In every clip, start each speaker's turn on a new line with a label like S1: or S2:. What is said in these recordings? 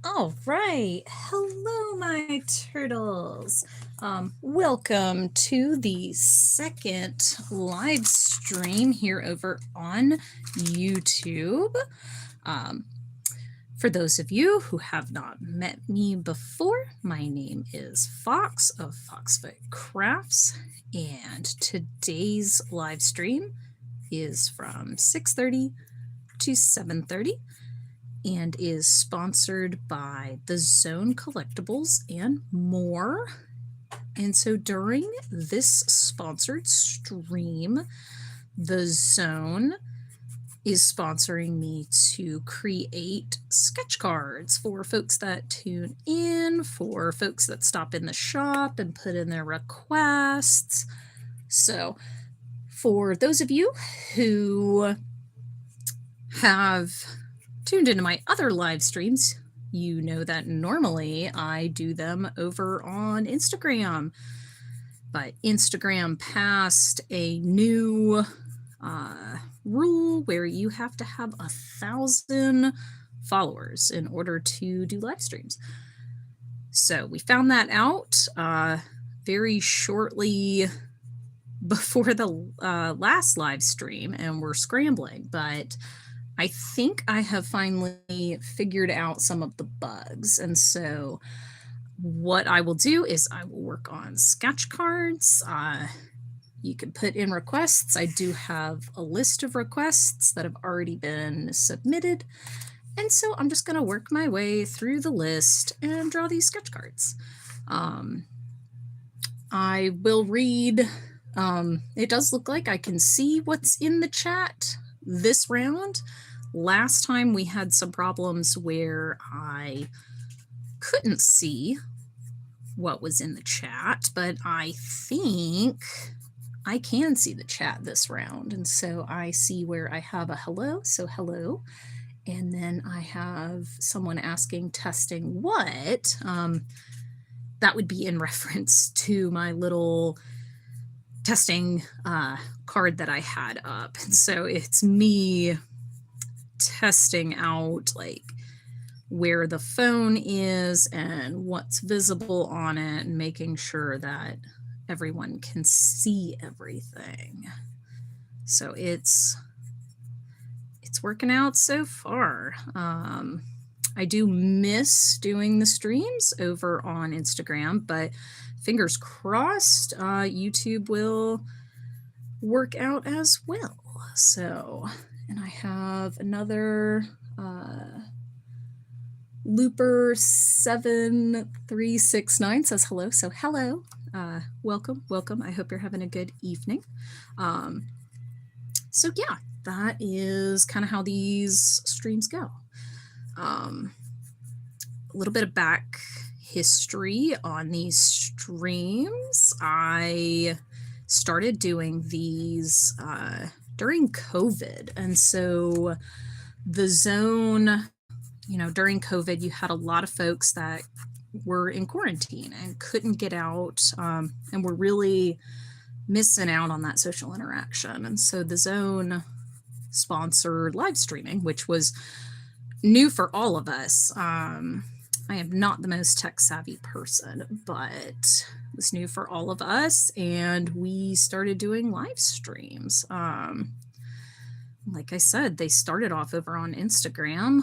S1: All right. Hello, my turtles. Welcome to the second live stream here over on YouTube. For those of you who have not met me before, my name is Fox of Foxfoot Crafts, and today's live stream is from 6:30 to 7:30. And is sponsored by the Zone Collectibles and more. And so during this sponsored stream, the Zone is sponsoring me to create sketch cards for folks that tune in, for folks that stop in the shop and put in their requests. So for those of you who have tuned into my other live streams, you know that normally I do them over on Instagram, but Instagram passed a new rule where you have to have 1,000 followers in order to do live streams. So we found that out very shortly before the last live stream, and we're scrambling, but I think I have finally figured out some of the bugs. And so what I will do is I will work on sketch cards. You can put in requests. I do have a list of requests that have already been submitted. And so I'm just going to work my way through the list and draw these sketch cards. I will read. It does look like I can see what's in the chat this round. Last time we had some problems where I couldn't see what was in the chat, but I think I can see the chat this round. And so I see where I have a hello, so hello. And then I have someone asking testing what. That would be in reference to my little testing card that I had up. And so it's me testing out like where the phone is and what's visible on it and making sure that everyone can see everything. So it's working out so far. I do miss doing the streams over on Instagram, but fingers crossed YouTube will work out as well. So, and I have another Looper 7369 says hello. So hello, welcome. I hope you're having a good evening. So yeah, that is kind of how these streams go. A little bit of back history on these streams. I started doing these during COVID. And so the Zone, during COVID, you had a lot of folks that were in quarantine and couldn't get out and were really missing out on that social interaction. And so the Zone sponsored live streaming, which was new for all of us. I am not the most tech savvy person, but it was new for all of us, and we started doing live streams. Like I said, they started off over on Instagram,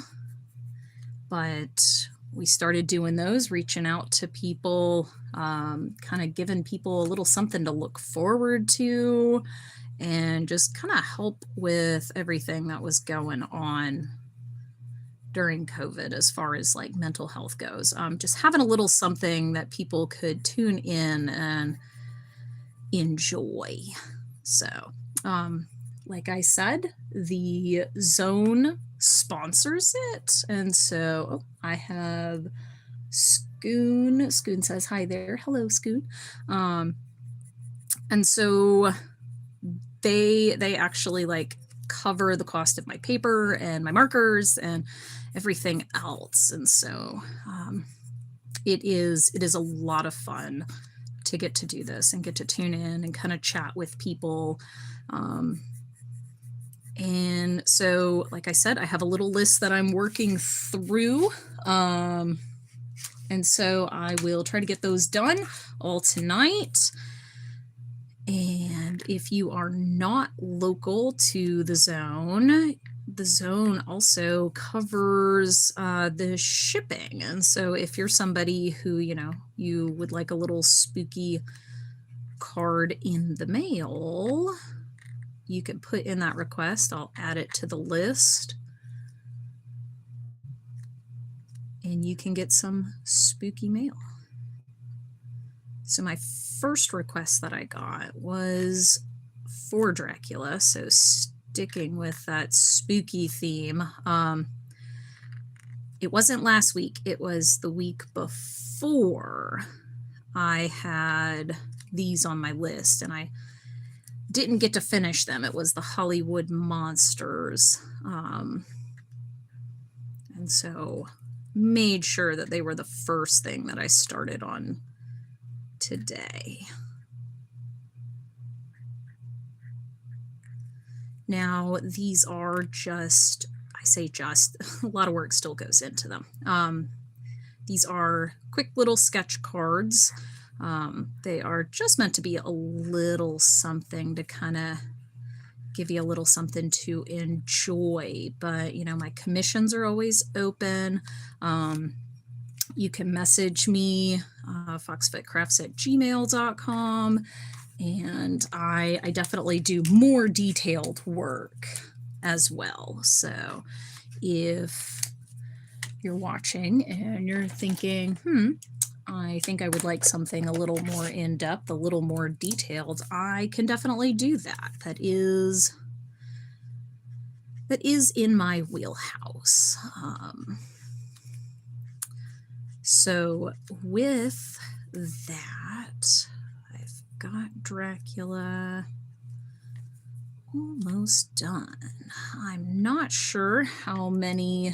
S1: but we started doing those, reaching out to people, kind of giving people a little something to look forward to, and just kind of help with everything that was going on during COVID as far as like mental health goes. Just having a little something that people could tune in and enjoy. So, like I said, the Zone sponsors it. And so I have Scoon. Scoon says hi there. Hello, Scoon. And so they actually like cover the cost of my paper and my markers and everything else. And so it is a lot of fun to get to do this and get to tune in and kind of chat with people. And so, like I said, I have a little list that I'm working through. And so I will try to get those done all tonight. And if you are not local to the Zone also covers the shipping. And so if you're somebody who, you would like a little spooky card in the mail, you can put in that request. I'll add it to the list. And you can get some spooky mail. So my first request that I got was for Dracula. So sticking with that spooky theme. It wasn't last week. It was the week before. I had these on my list and I didn't get to finish them. It was the Hollywood Monsters. And so made sure that they were the first thing that I started on today. Now, these are just, I say just, a lot of work still goes into them. These are quick little sketch cards. They are just meant to be a little something to kind of give you a little something to enjoy. But, my commissions are always open. You can message me, foxfootcrafts@gmail.com. And I definitely do more detailed work as well. So if you're watching and you're thinking, I think I would like something a little more in-depth, a little more detailed, I can definitely do that. That is in my wheelhouse. So with that, I've got Dracula almost done. I'm not sure how many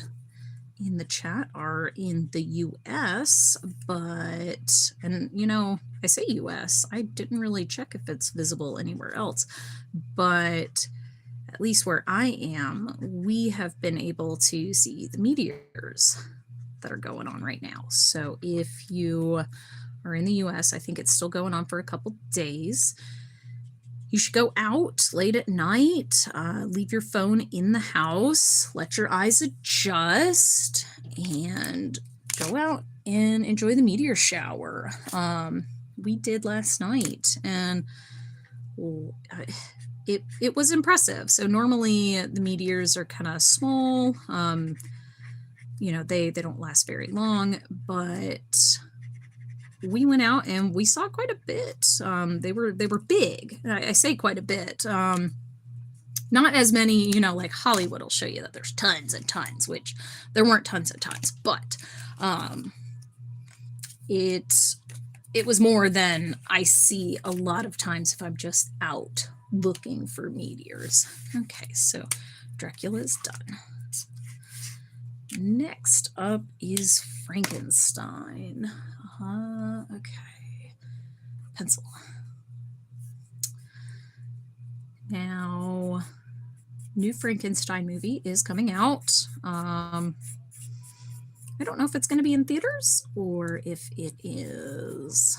S1: in the chat are in the US, but, I say US, I didn't really check if it's visible anywhere else, but at least where I am, we have been able to see the meteors that are going on right now. So if you are in the US, I think it's still going on for a couple days. You should go out late at night, leave your phone in the house, let your eyes adjust, and go out and enjoy the meteor shower. We did last night, and it was impressive. So normally the meteors are kind of small. They don't last very long, but we went out and we saw quite a bit. They were big. I say quite a bit. Not as many, like Hollywood will show you that there's tons and tons, which there weren't tons and tons, but it was more than I see a lot of times if I'm just out looking for meteors. Okay, so Dracula's done. Next up is Frankenstein. Okay. Pencil. Now, new Frankenstein movie is coming out. I don't know if it's going to be in theaters or if it is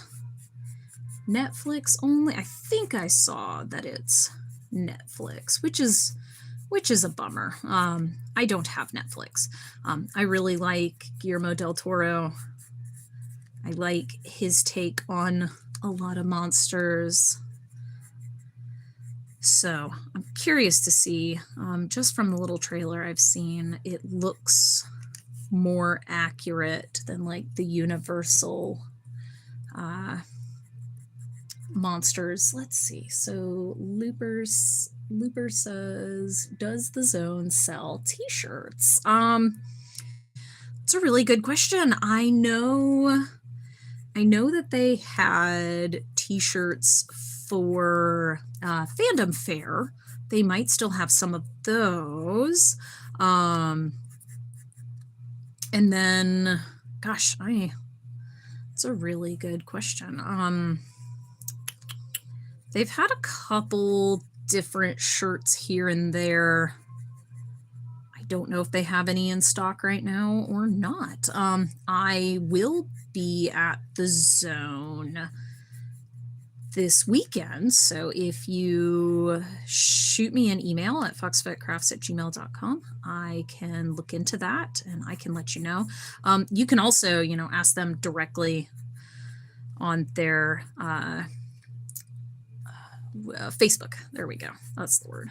S1: Netflix only. I think I saw that it's Netflix, which is a bummer. I don't have Netflix. I really like Guillermo del Toro. I like his take on a lot of monsters. So I'm curious to see, just from the little trailer I've seen, it looks more accurate than like the Universal monsters. Let's see. So Looper says, does the Zone sell t-shirts? It's a really good question. I know that they had t-shirts for Fandom Fair. They might still have some of those. And then, gosh, it's a really good question. They've had a couple different shirts here and there. I don't know if they have any in stock right now or not. I will be at the Zone this weekend, so if you shoot me an email at foxfitcrafts@gmail.com, I can look into that and I can let you know. You can also, ask them directly on their Facebook. There we go. That's the word.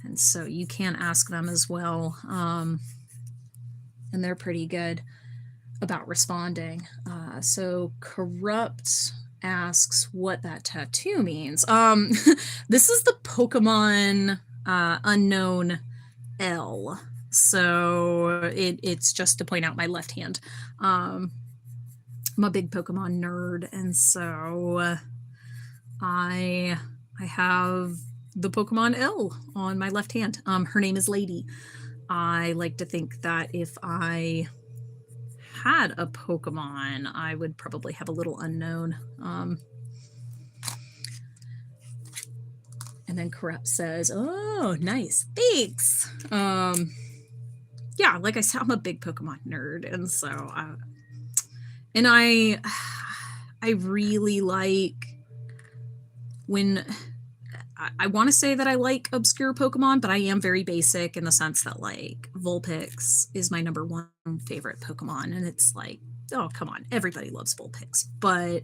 S1: And so you can ask them as well. And they're pretty good about responding. So Corrupt asks what that tattoo means. This is the Pokemon Unknown L. So it's just to point out my left hand. I'm a big Pokemon nerd, and so I have the Pokemon L on my left hand. Her name is Lady. I like to think that if I had a Pokemon, I would probably have a little unknown. And then Corrupt says, oh, nice. Thanks. Yeah, like I said, I'm a big Pokemon nerd. And so, and I really like when I want to say that I like obscure Pokemon, but I am very basic in the sense that like Vulpix is my number one favorite Pokemon. And it's like, oh, come on. Everybody loves Vulpix, but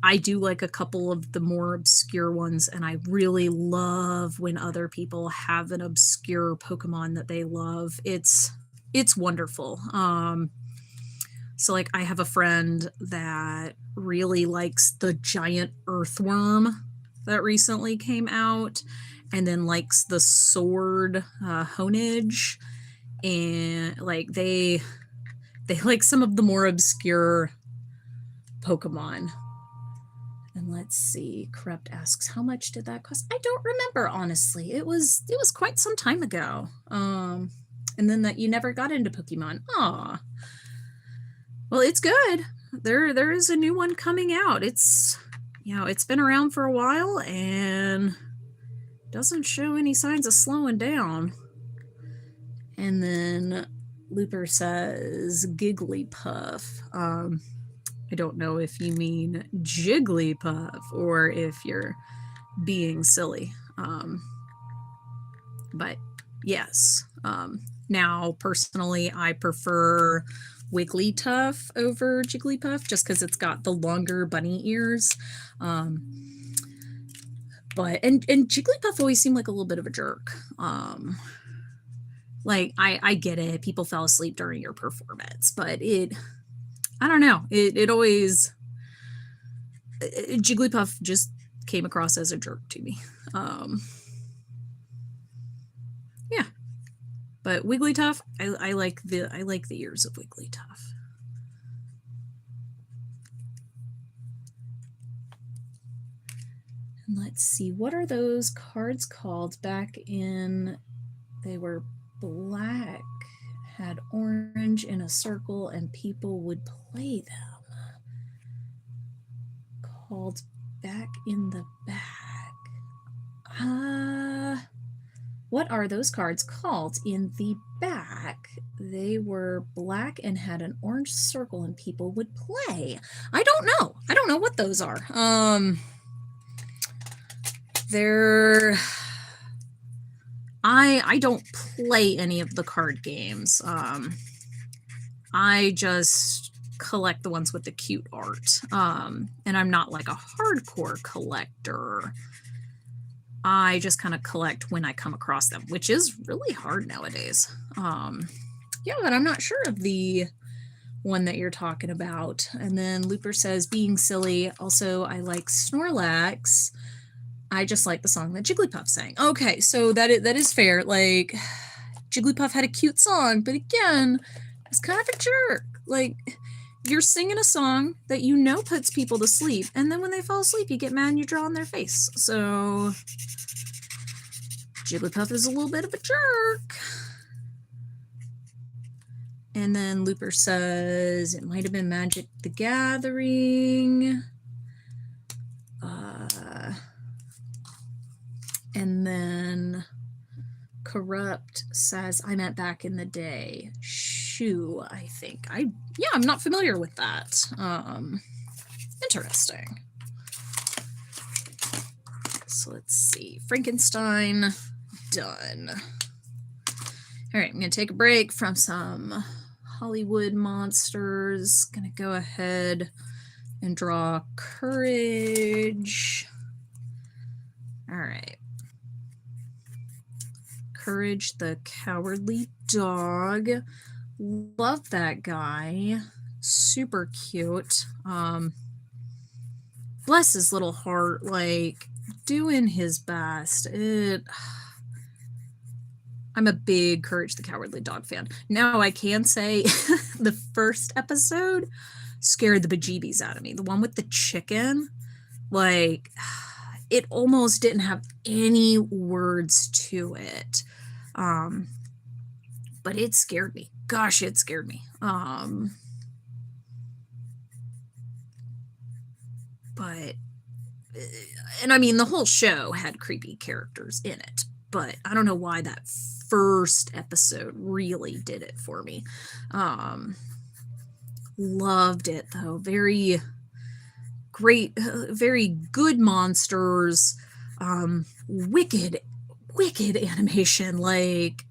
S1: I do like a couple of the more obscure ones. And I really love when other people have an obscure Pokemon that they love. It's wonderful. So like I have a friend that really likes the giant earthworm that recently came out, and then likes the sword Honage, and like they like some of the more obscure Pokemon. And let's see, Corrupt asks, how much did that cost? I don't remember, honestly. It was quite some time ago. And then that you never got into Pokemon. Aw. Well, it's good. There is a new one coming out. It's it's been around for a while and doesn't show any signs of slowing down. And then Looper says Gigglypuff. I don't know if you mean Jigglypuff or if you're being silly. But yes. Now, personally, I prefer Wigglytuff over Jigglypuff just because it's got the longer bunny ears. But and Jigglypuff always seemed like a little bit of a jerk. Like I get it, people fell asleep during your performance, but I don't know, it always Jigglypuff just came across as a jerk to me. Yeah. But Wigglytuff, I like the ears of Wigglytuff. And let's see, what are those cards called back in? They were black, had orange in a circle, and people would play them. Called Back in the Bag. What are those cards called? In the back, they were black and had an orange circle and people would play. I don't know. I don't know what those are. They're... I don't play any of the card games. I just collect the ones with the cute art. And I'm not like a hardcore collector. I just kind of collect when I come across them, which is really hard nowadays. Yeah, but I'm not sure of the one that you're talking about. And then Looper says, being silly. Also, I like Snorlax. I just like the song that Jigglypuff sang. Okay, so that is fair. Like, Jigglypuff had a cute song, but again, it's kind of a jerk. Like, you're singing a song that you know puts people to sleep, and then when they fall asleep, you get mad and you draw on their face. So Jigglypuff is a little bit of a jerk. And then Looper says it might have been Magic the Gathering. And then Corrupt says, I meant back in the day. Shoo, I think. Yeah, I'm not familiar with that. Interesting. So let's see. Frankenstein, done. All right, I'm going to take a break from some Hollywood monsters. Going to go ahead and draw Courage. All right. Courage the Cowardly Dog. Love that guy. Super cute. Bless his little heart, like doing his best. I'm a big Courage the Cowardly Dog fan. Now I can say the first episode scared the bejeebies out of me. The one with the chicken, like it almost didn't have any words to it. But it scared me. Gosh, it scared me. But, and I mean, the whole show had creepy characters in it, but I don't know why that first episode really did it for me. Loved it though. Very great, very good monsters. Wicked animation. Like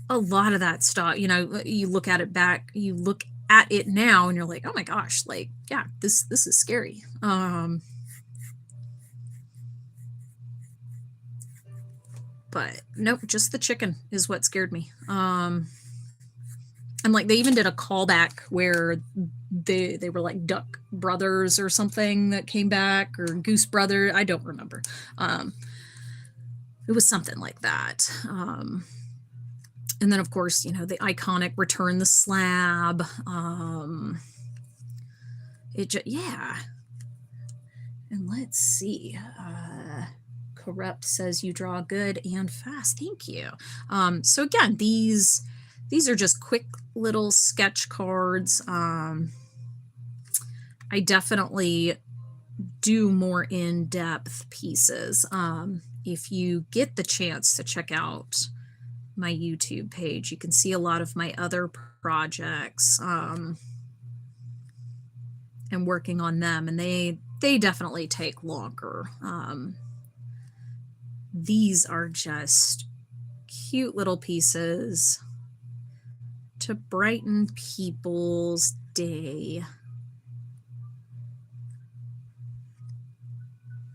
S1: a lot of that stuff, you know, you look at it back, you look at it now and you're like, oh my gosh, like, yeah, this is scary. But nope, just the chicken is what scared me. And like they even did a callback where they were like Duck Brothers or something that came back, or Goose Brother. I don't remember. It was something like that. And then of course, you know, the iconic Return the Slab. Yeah. And let's see. Corrupt says you draw good and fast. Thank you. So again, these are just quick little sketch cards. I definitely do more in-depth pieces. If you get the chance to check out my YouTube page, you can see a lot of my other projects and working on them, and they definitely take longer. These are just cute little pieces to brighten people's day.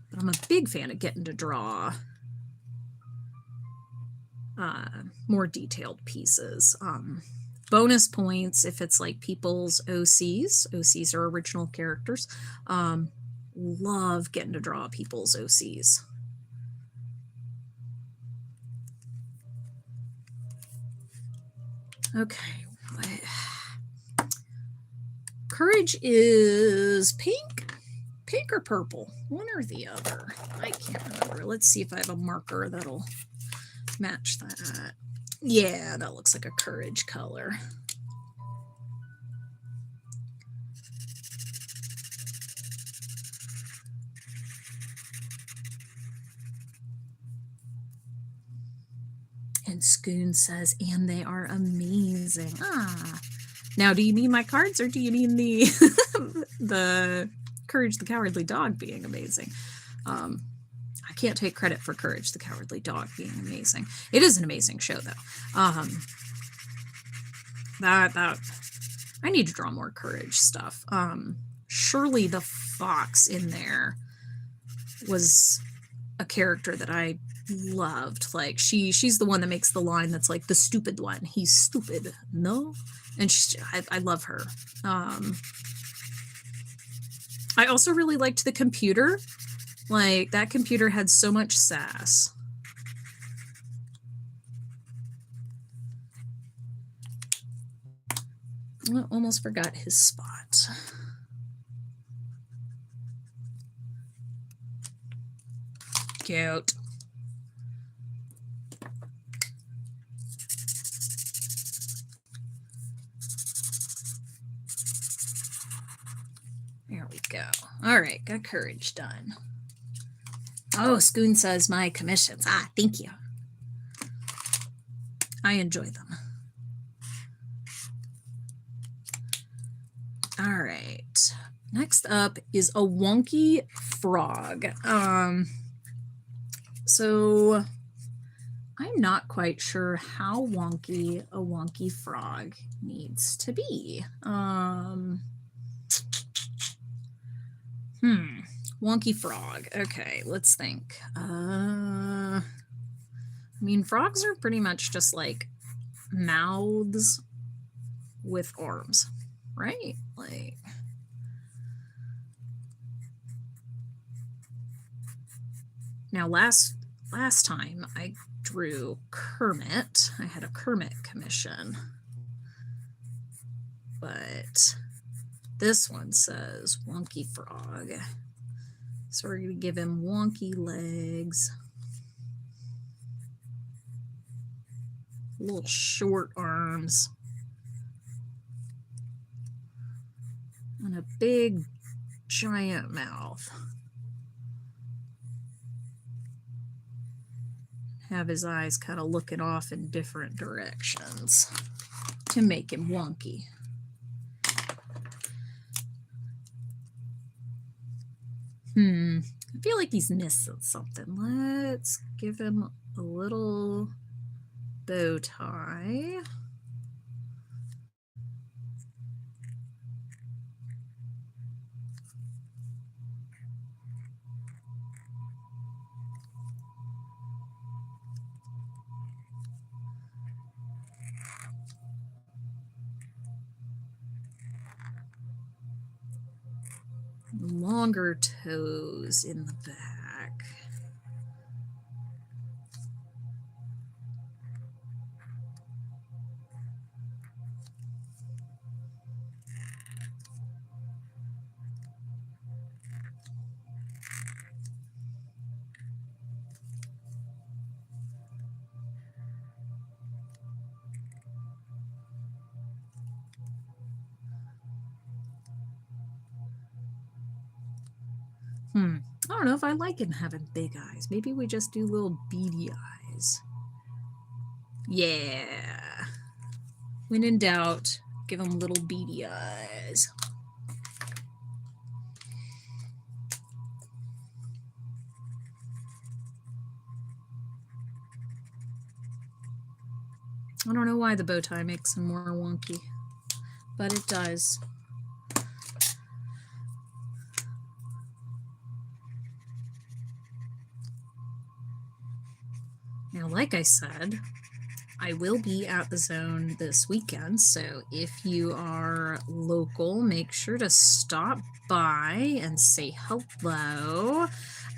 S1: But I'm a big fan of getting to draw more detailed pieces. Bonus points if it's like people's OCs. OCs are original characters. Love getting to draw people's OCs. Okay. Courage is pink or purple, one or the other. I can't remember. Let's see if I have a marker that'll match that. Yeah, that looks like a Courage color. And Scoon says, and they are amazing. Ah. Now, do you mean my cards or do you mean the the Courage the Cowardly Dog being amazing? I can't take credit for Courage the Cowardly Dog being amazing. It is an amazing show, though. That I need to draw more Courage stuff. Shirley the Fox in there was a character that I loved. Like she's the one that makes the line that's like the stupid one. He's stupid, no? And I love her. I also really liked the computer. Like that computer had so much sass. I almost forgot his spot. Cute. There we go. All right, got Courage done. Oh, Scoon says my commissions. Ah, thank you. I enjoy them. All right. Next up is a wonky frog. So I'm not quite sure how wonky a wonky frog needs to be. Wonky frog. Okay, let's think. I mean, frogs are pretty much just like mouths with arms, right? Like, now last time I drew Kermit. I had a Kermit commission, but this one says wonky frog. So we're going to give him wonky legs, little short arms, and a big giant mouth. Have his eyes kind of looking off in different directions to make him wonky. I feel like he's missing something. Let's give him a little bow tie. Longer toes in the back. I don't know if I like him having big eyes. Maybe we just do little beady eyes. Yeah. When in doubt, give him little beady eyes. I don't know why the bow tie makes him more wonky, but it does. Now, like I said, I will be at the zone this weekend, so if you are local, make sure to stop by and say hello.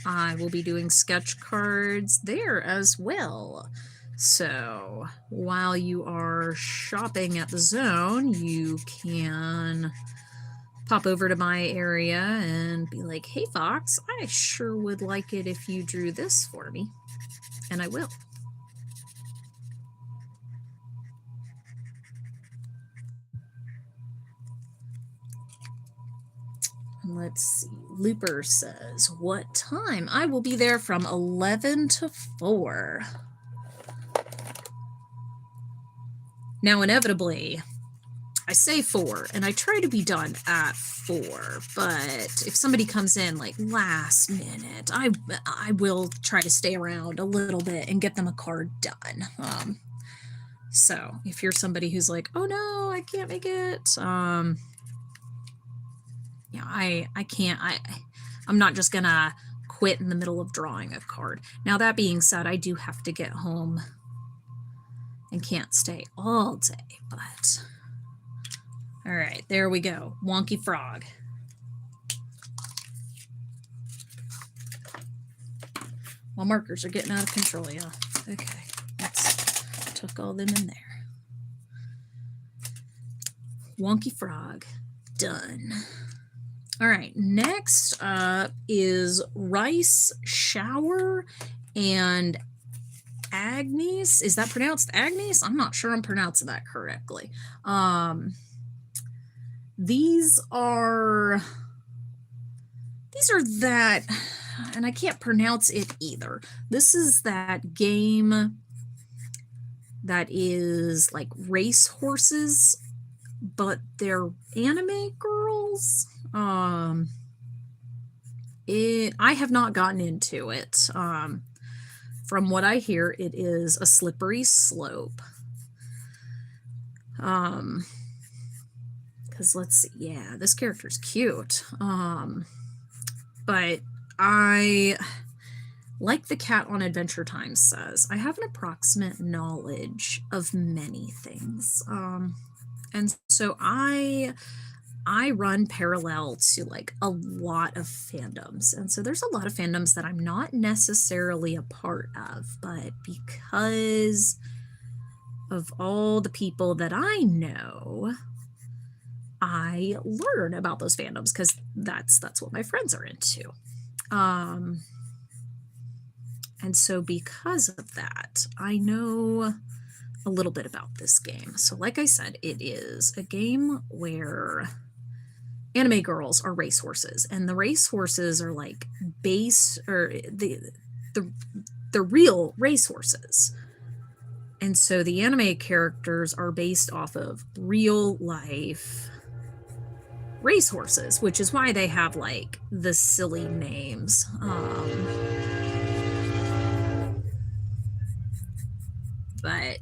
S1: I will be doing sketch cards there as well. So while you are shopping at the zone, you can pop over to my area and be like, hey, Fox, I sure would like it if you drew this for me. And I will. Let's see. Looper says, what time? I will be there from 11 to 4. Now, inevitably, I say 4, and I try to be done at 4, but if somebody comes in like last minute, I will try to stay around a little bit and get them a card done. So if you're somebody who's like, oh no, I can't make it, yeah, I can't, I'm not just gonna quit in the middle of drawing a card. Now, that being said, I do have to get home and can't stay all day, but all right, there we go. Wonky frog. Well, markers are getting out of control, yeah. Okay, let's tuck all them in there. Wonky frog, done. All right, next up is Rice Shower and Agnes. Is that pronounced Agnes? I'm not sure I'm pronouncing that correctly. These are that, and I can't pronounce it either. This is that game that is like race horses, but they're anime girls. I have not gotten into it. From what I hear, it is a slippery slope. Because let's see, yeah, this character's cute. But I, like the cat on Adventure Time says, I have an approximate knowledge of many things. And so I run parallel to like a lot of fandoms. And so there's a lot of fandoms that I'm not necessarily a part of, but because of all the people that I know, I learn about those fandoms because that's what my friends are into. And so because of that, I know a little bit about this game. So like I said, it is a game where anime girls are racehorses, and the racehorses are like the real racehorses. And so the anime characters are based off of real life racehorses, which is why they have like the silly names. But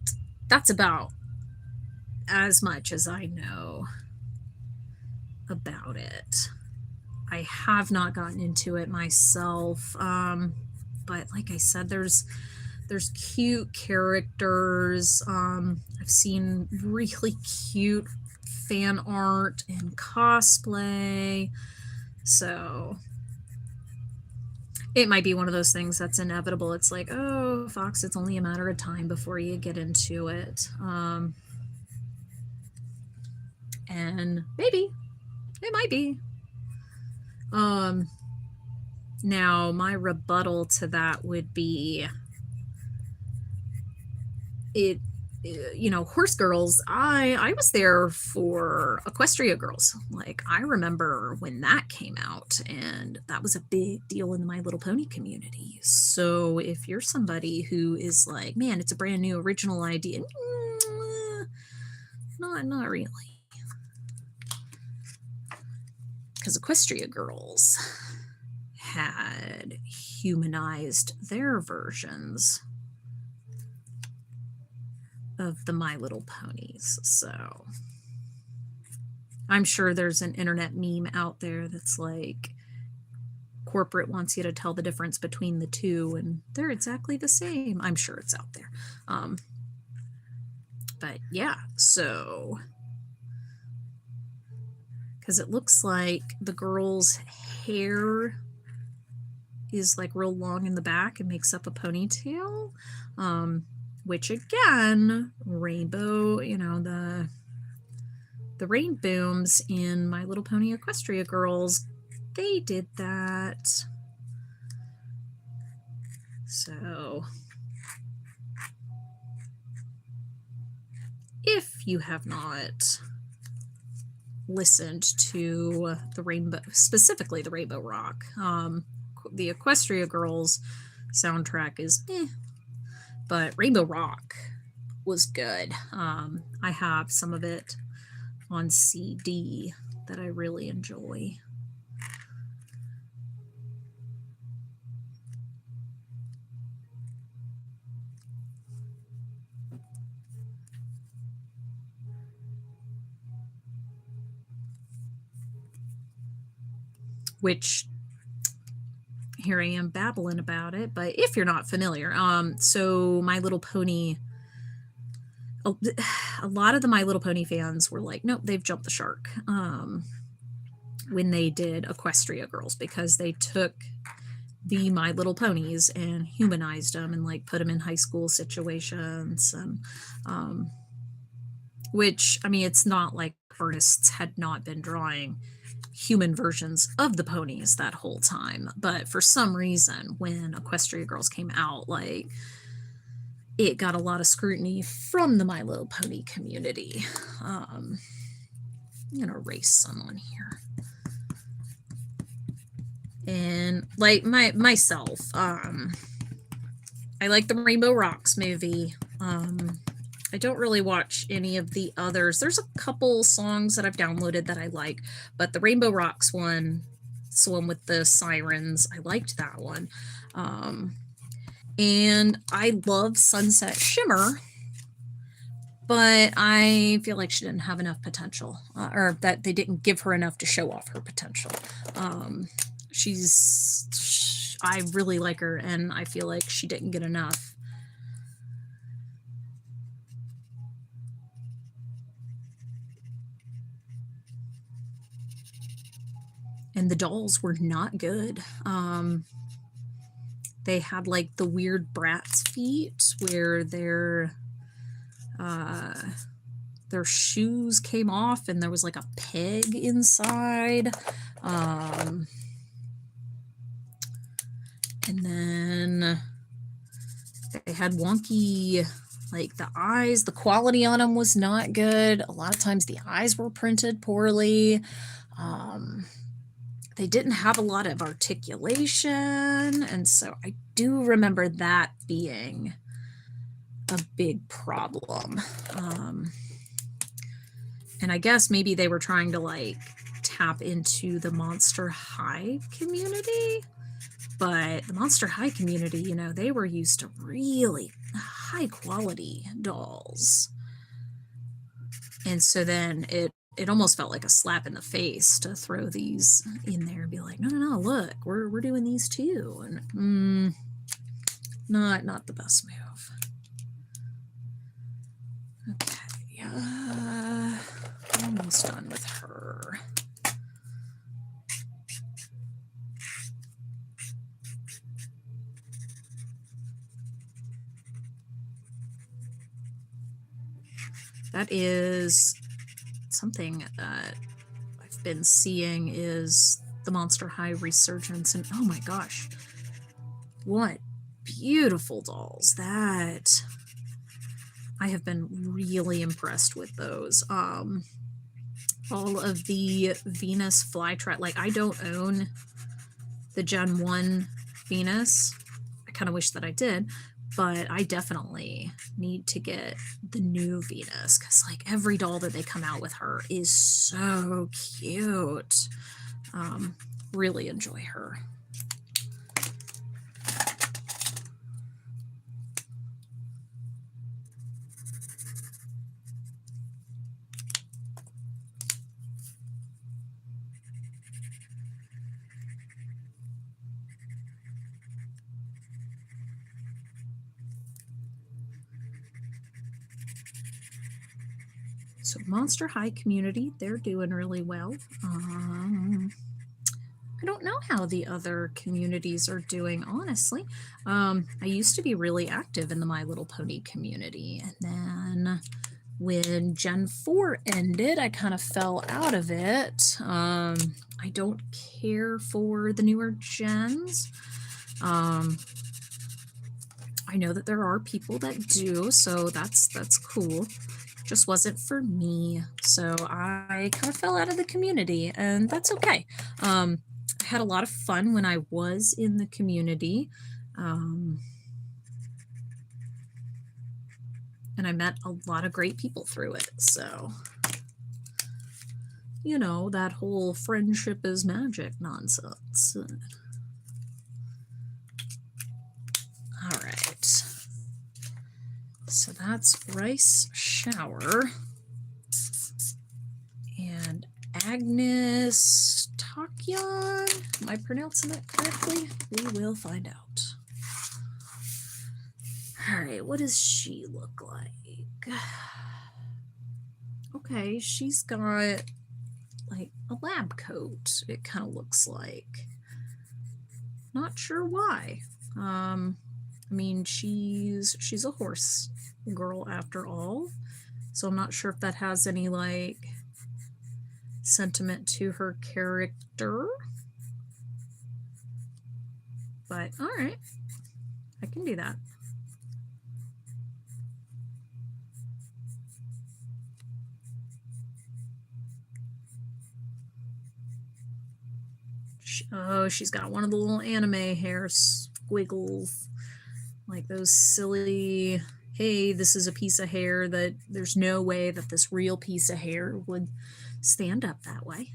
S1: that's about as much as I know about it. I have not gotten into it myself, but like I said, there's cute characters. I've seen really cute fan art and cosplay, so it might be one of those things that's inevitable. It's like, oh, Fox, it's only a matter of time before you get into it. And maybe it might be. Now my rebuttal to that would be it, you know, Horse Girls, I was there for Equestria Girls. Like, I remember when that came out, and that was a big deal in the My Little Pony community. So if you're somebody who is like, man, it's a brand new original idea, not really. Because Equestria Girls had humanized their versions of the My Little Ponies. So I'm sure there's an internet meme out there that's like, corporate wants you to tell the difference between the two, and they're exactly the same. I'm sure it's out there. But yeah, so because it looks like the girl's hair is like real long in the back and makes up a ponytail, which again, rainbow, you know, the rain booms in My Little Pony Equestria Girls, they did that. So if you have not listened to the Rainbow, specifically the Rainbow Rock, the Equestria Girls soundtrack is but Rainbow Rock, was good. I have some of it on CD that I really enjoy. Which, here I am babbling about it, but if you're not familiar, so My Little Pony, a lot of the My Little Pony fans were like, nope, they've jumped the shark when they did Equestria Girls, because they took the My Little Ponies and humanized them and like put them in high school situations, and which, I mean, it's not like artists had not been drawing human versions of the ponies that whole time, but for some reason when Equestria Girls came out, like, it got a lot of scrutiny from the My Little Pony community. I'm gonna erase someone here. And like myself, I like the Rainbow Rocks movie. I don't really watch any of the others. There's a couple songs that I've downloaded that I like, but the Rainbow Rocks one, it's the one with the sirens, I liked that one. And I love Sunset Shimmer, but I feel like she didn't have enough potential, or that they didn't give her enough to show off her potential. I really like her, and I feel like she didn't get enough. And the dolls were not good. They had like the weird Bratz feet where their shoes came off and there was like a peg inside. And then they had wonky, like, the eyes, the quality on them was not good. A lot of times the eyes were printed poorly. They didn't have a lot of articulation, and so I do remember that being a big problem. And I guess maybe they were trying to like tap into the Monster High community, but the Monster High community, you know, they were used to really high quality dolls. And so then it almost felt like a slap in the face to throw these in there and be like, no, look, we're doing these too. And not the best move. Okay, almost done with her. That is something that I've been seeing, is the Monster High resurgence, and oh my gosh, what beautiful dolls. That I have been really impressed with those. All of the Venus flytrap, like, I don't own the Gen 1 Venus. I kind of wish that I did, but I definitely need to get the new Venus, because like every doll that they come out with her is so cute. Really enjoy her. So Monster High community, they're doing really well. I don't know how the other communities are doing, honestly. I used to be really active in the My Little Pony community, and then when Gen 4 ended, I kind of fell out of it. I don't care for the newer gens. I know that there are people that do, so that's cool. Just wasn't for me, so I kind of fell out of the community, and that's okay. I had a lot of fun when I was in the community. And I met a lot of great people through it. So, you know, that whole friendship is magic nonsense. All right. So that's rice shower. And Agnes Takyan, am I pronouncing that correctly? We will find out. All right, what does she look like? Okay, she's got like a lab coat, it kind of looks like. Not sure why. I mean, she's a horse girl after all, so I'm not sure if that has any like sentiment to her character. But all right, I can do that. Oh, she's got one of the little anime hair squiggles, like those silly, hey, this is a piece of hair that there's no way that this real piece of hair would stand up that way.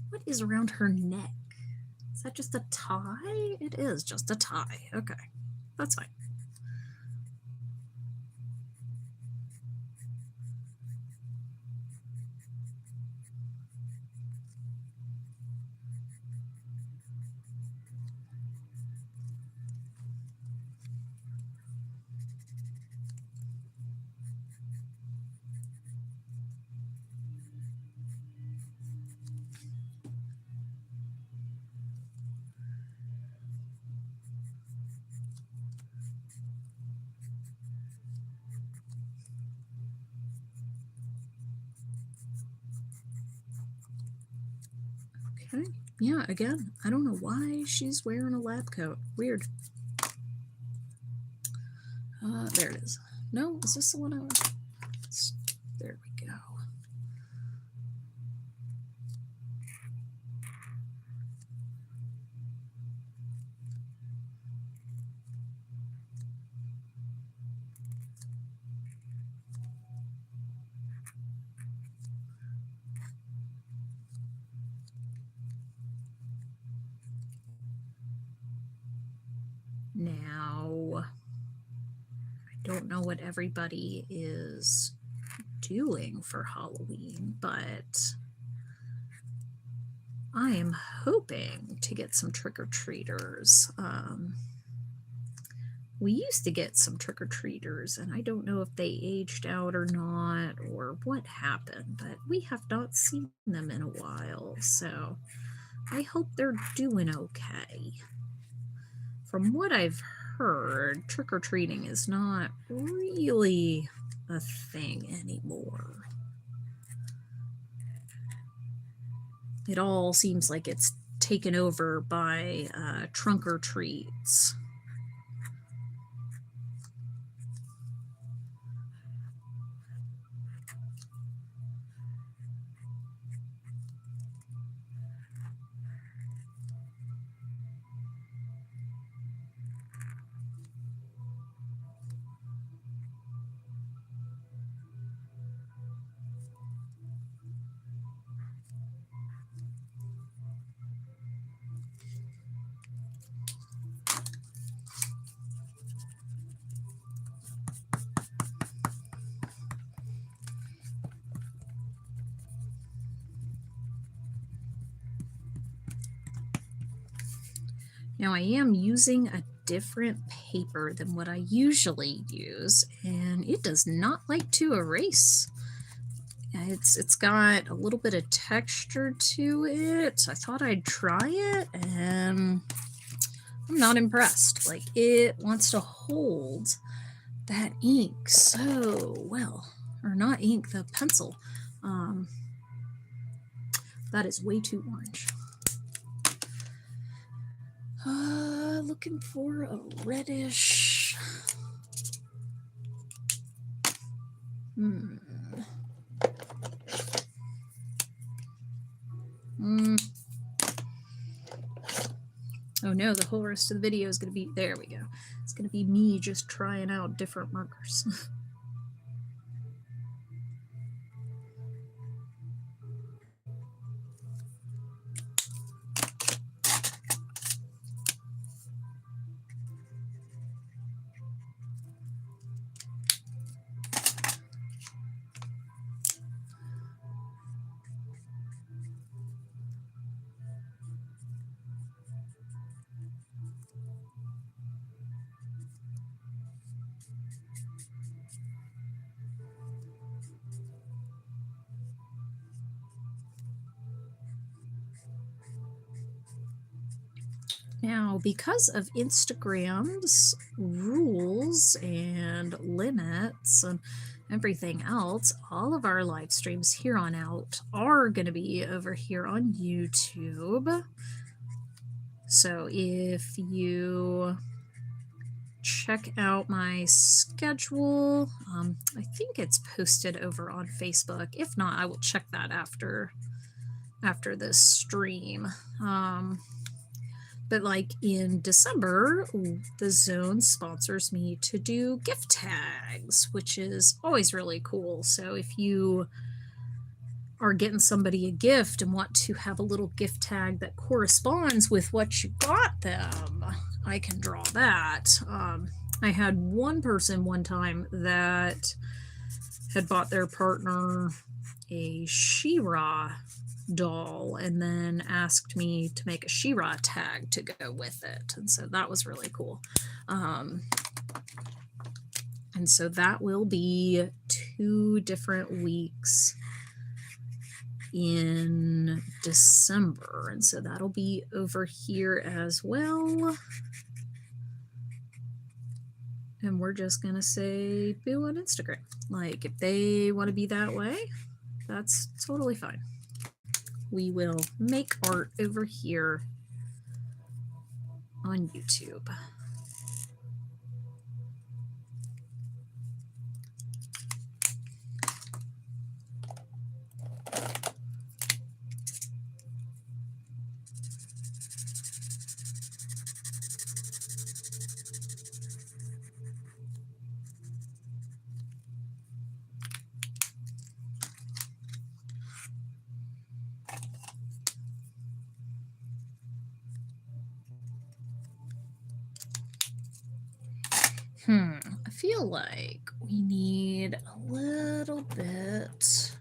S1: What is around her neck? Is that just a tie? It is just a tie. Okay, that's fine. Okay, yeah, again, I don't know why she's wearing a lab coat. Weird. There it is. No, is this the one I was? There we go. Now, I don't know what everybody is doing for Halloween, but I am hoping to get some trick-or-treaters. We used to get some trick-or-treaters, and I don't know if they aged out or not, or what happened, but we have not seen them in a while, so I hope they're doing okay. From what I've heard, trick-or-treating is not really a thing anymore. It all seems like it's taken over by trunk-or-treats. Now I am using a different paper than what I usually use, and it does not like to erase. It's got a little bit of texture to it. I thought I'd try it, and I'm not impressed. Like, it wants to hold that ink so well, or not ink, the pencil. That is way too orange. Looking for a reddish. Oh no, the whole rest of the video is going to be, there we go. It's going to be me just trying out different markers. Now, because of Instagram's rules and limits and everything else, all of our live streams here on out are going to be over here on YouTube. So if you check out my schedule, I think it's posted over on Facebook. If not, I will check that after this stream. But like in December, the Zone sponsors me to do gift tags, which is always really cool. So if you are getting somebody a gift and want to have a little gift tag that corresponds with what you got them, I can draw that. I had one person one time that had bought their partner a She-Ra doll and then asked me to make a She-Ra tag to go with it, and so that was really cool. And so that will be 2 different weeks in December, and so that'll be over here as well. And we're just gonna say boo on Instagram. Like, if they want to be that way, that's totally fine. We will make art over here on YouTube. I feel like we need a little bit,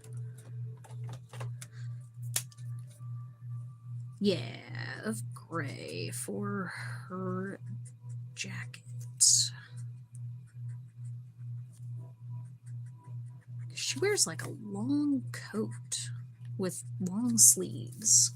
S1: of gray for her jacket. She wears like a long coat with long sleeves.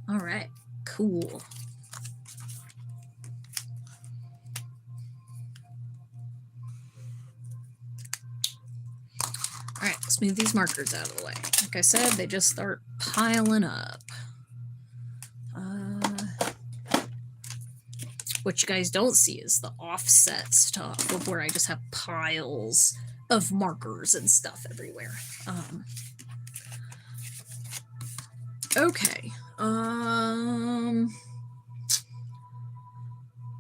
S1: All right, cool. All right, let's move these markers out of the way. Like I said, they just start piling up. What you guys don't see is the offset stuff of where I just have piles of markers and stuff everywhere. Okay.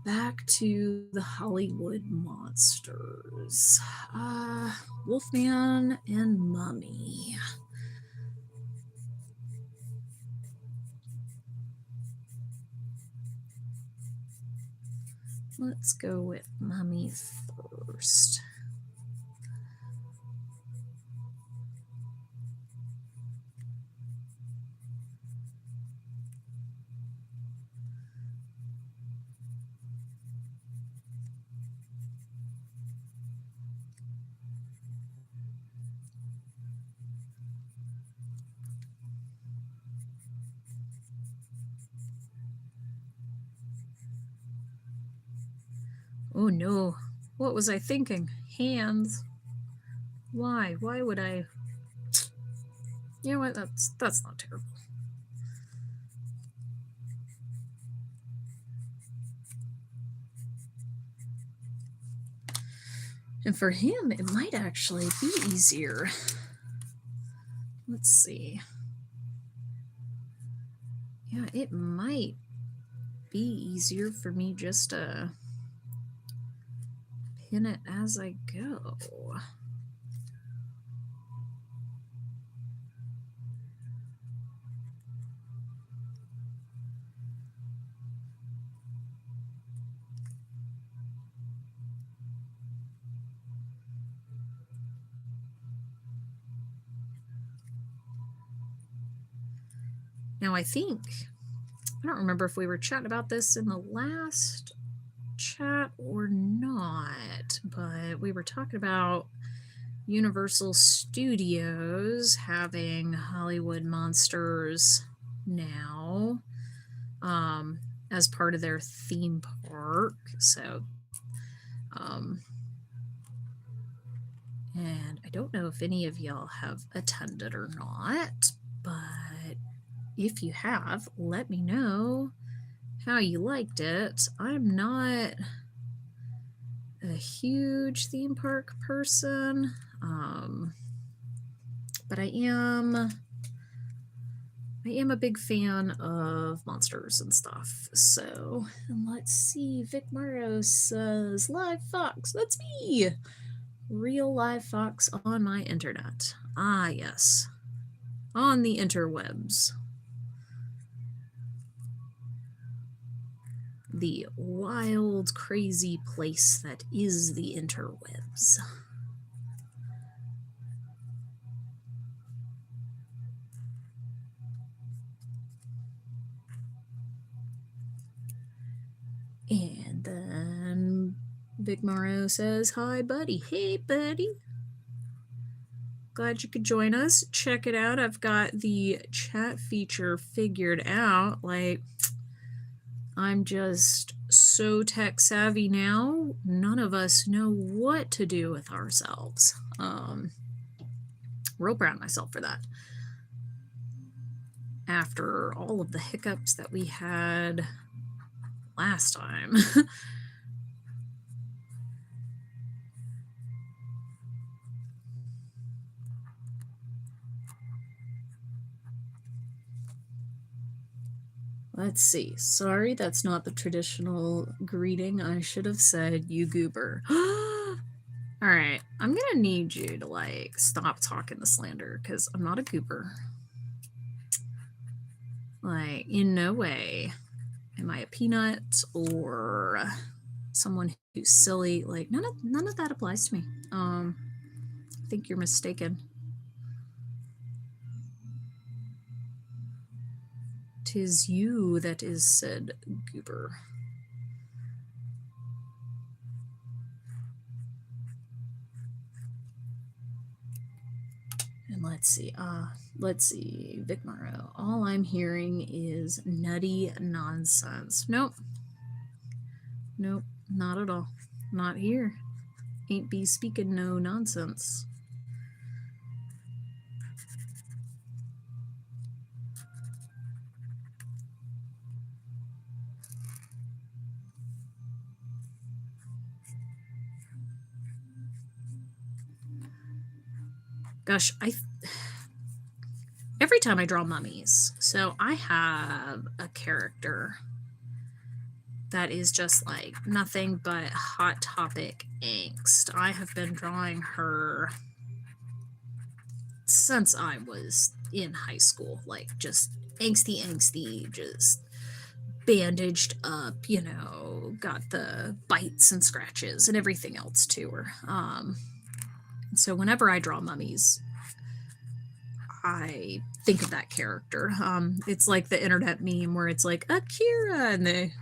S1: Back back to the Hollywood monsters. Wolfman and Mummy. Let's go with Mummy first. Oh no, what was I thinking? Hands. Why? Why would I? You know what? That's not terrible. And for him, it might actually be easier. Let's see. Yeah, it might be easier for me just to pin it as I go. Now I don't remember if we were chatting about this in the last chat or not, but we were talking about Universal Studios having Hollywood monsters now as part of their theme park. So, and I don't know if any of y'all have attended or not, but if you have, let me know how you liked it. I'm not a huge theme park person, but I am a big fan of monsters and stuff. So, and let's see, Vic Morrow says, Live Fox, that's me! Real live fox on my internet. Ah, yes. On the interwebs. The wild, crazy place that is the interwebs. And then Big Mario says, hi, buddy. Hey, buddy. Glad you could join us. Check it out. I've got the chat feature figured out. Like, I'm just so tech savvy now. None of us know what to do with ourselves. Real proud of myself for that. After all of the hiccups that we had last time. Let's see. Sorry, that's not the traditional greeting. I should have said, you goober. All right, I'm going to need you to, like, stop talking the slander, because I'm not a goober. Like, in no way am I a peanut or someone who's silly. Like, none of that applies to me. I think you're mistaken. 'Tis you that is said goober. And let's see, Vic Morrow. All I'm hearing is nutty nonsense. Nope, not at all. Not here. Ain't be speaking no nonsense. Gosh, every time I draw mummies, so I have a character that is just like nothing but Hot Topic angst. I have been drawing her since I was in high school, like just angsty, just bandaged up, got the bites and scratches and everything else to her. So whenever I draw mummies, I think of that character. It's like the internet meme where it's like Akira and they,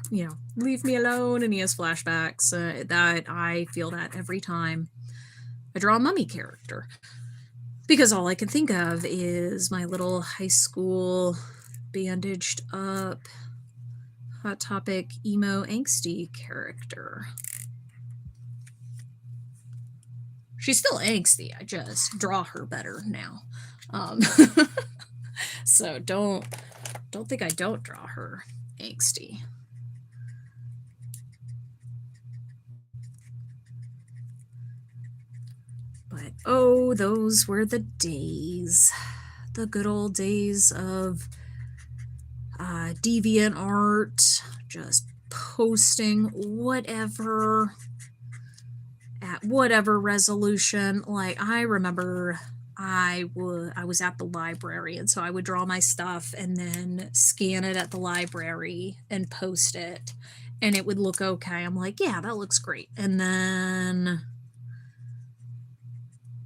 S1: leave me alone, and he has flashbacks. That I feel that every time I draw a mummy character, because all I can think of is my little high school bandaged up Hot Topic emo angsty character. She's still angsty. I just draw her better now. So don't think I don't draw her angsty. But oh, those were the days, the good old days of DeviantArt, just posting whatever at whatever resolution. Like, I remember I was at the library, and so I would draw my stuff and then scan it at the library and post it, and it would look okay. I'm like, yeah, that looks great. And then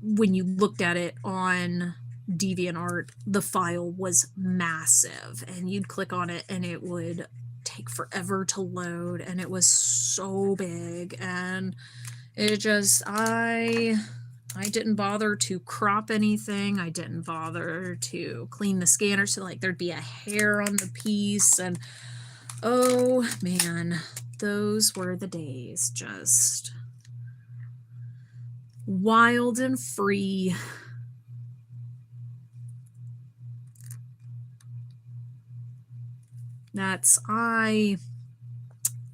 S1: when you looked at it on DeviantArt, the file was massive, and you'd click on it and it would take forever to load, and it was so big, and it just, I didn't bother to crop anything. I didn't bother to clean the scanner, so like there'd be a hair on the piece, and oh man, those were the days. Just wild and free.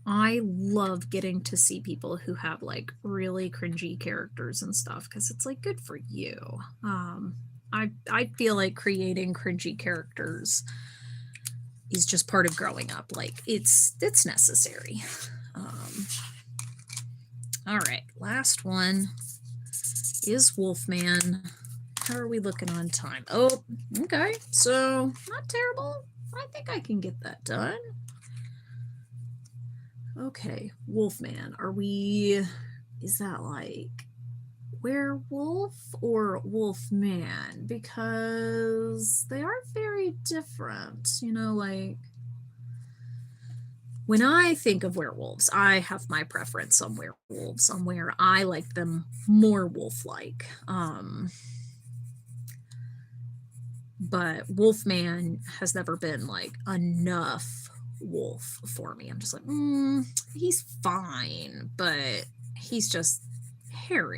S1: I love getting to see people who have like really cringy characters and stuff, because it's like, good for you. I feel like creating cringy characters is just part of growing up. Like, it's necessary. All right, last one is Wolfman. How are we looking on time? Oh, okay, so not terrible. I think I can get that done. Okay, Wolfman. Is that like werewolf or Wolfman? Because they are very different, like when I think of werewolves, I have my preference on werewolves, on where I like them more wolf-like. But Wolfman has never been like enough wolf for me. I'm just like, he's fine, but he's just hairy.